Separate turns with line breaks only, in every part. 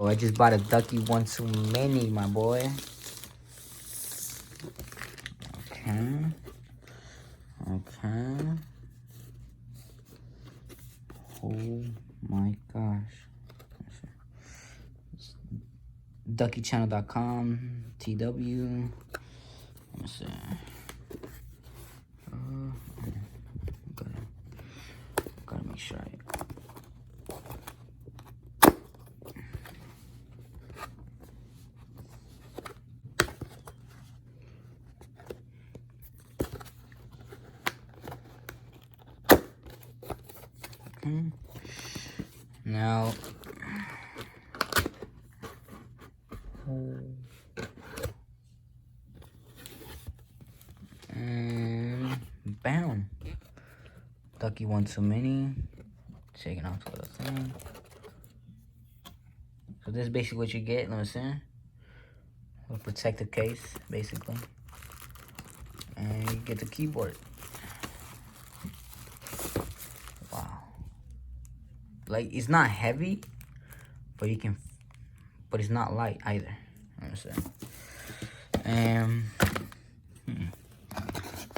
Oh, I just bought a Ducky One Too Many, my boy. Okay. Okay. Oh my gosh. DuckyChannel.com, TW. Let me see. Gotta make sure now. And bam. Ducky One Too Many. Taking out to the thing. So this is basically what you get, you know what I'm saying? A protective case, basically. And you get the keyboard. Wow. Like, it's not heavy, but but it's not light either. You know what I'm saying? And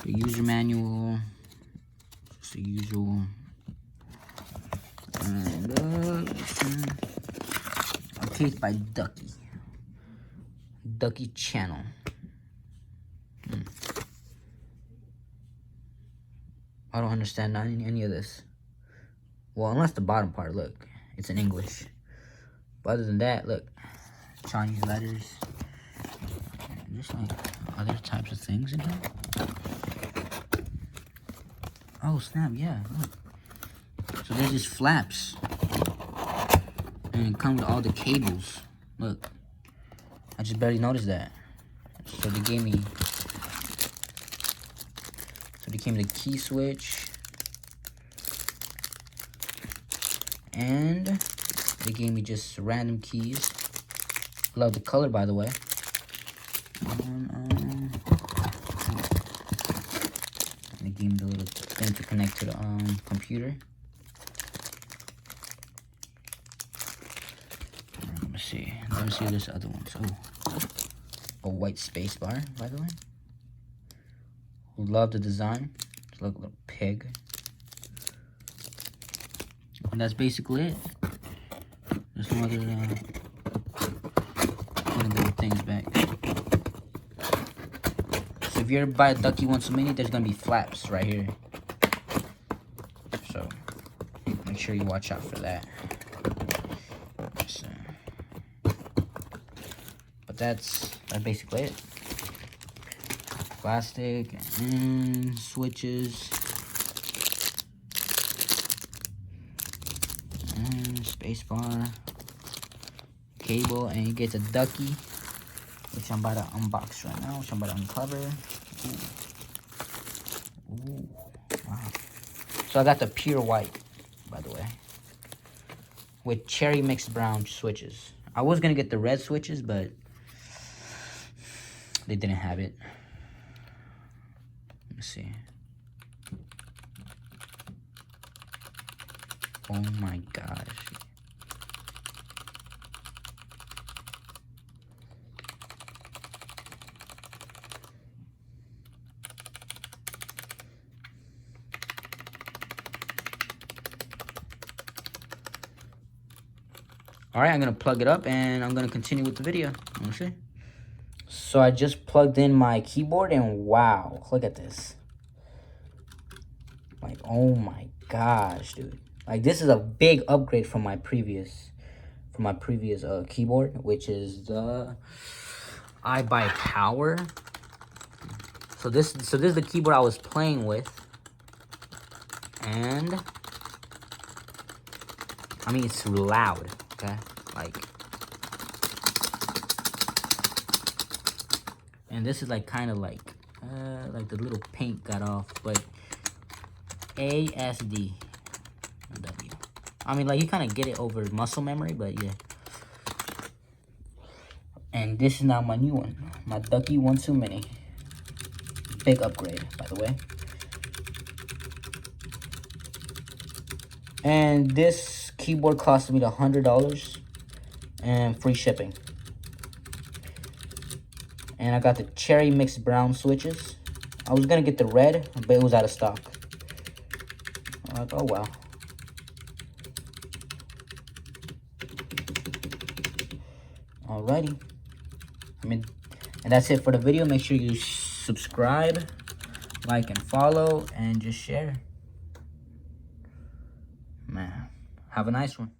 the user manual, just the usual. And a case by Ducky Channel. I don't understand any of this. Well, unless the bottom part, look, it's in English. But other than that, look, Chinese letters. And there's like other types of things in here. Oh snap! Yeah, look. So there's just flaps, and it comes with all the cables. Look, I just barely noticed that. So they gave me. So they came with a key switch, and they gave me just random keys. Love the color, by the way. And they gave me the little thing to connect to the computer. Let me see. Let me see this other one. So, a white space bar, by the way. Love the design. It's like a little pig. And that's basically it. There's no other little things back. So if you ever buy a Ducky One Too Many, there's gonna be flaps right here. So make sure you watch out for that. So, but that's basically it. Plastic and switches and space bar, cable, and you get the Ducky, which I'm about to unbox right now, which I'm about to uncover. Ooh, wow. So I got the pure white, by the way, with cherry mixed brown switches. I was gonna get the red switches, but they didn't have it. Let me see. Oh my gosh. All right, I'm gonna plug it up and I'm gonna continue with the video. Let me see. So I just plugged in my keyboard and wow, look at this. Like, oh my gosh, dude. Like, this is a big upgrade from my previous keyboard, which is the iBuyPower. So this is the keyboard I was playing with. And I mean, it's loud, okay? Like, and this is like kind of like the little paint got off, but ASD W. I mean, like, you kind of get it over muscle memory, but yeah. And this is now my new one, my Ducky One Too Many. Big upgrade, by the way. And this keyboard cost me $100, and free shipping. And I got the cherry mixed brown switches. I was gonna get the red, but it was out of stock. I'm like, oh well. Alrighty. And that's it for the video. Make sure you subscribe, like, and follow, and just share. Man, have a nice one.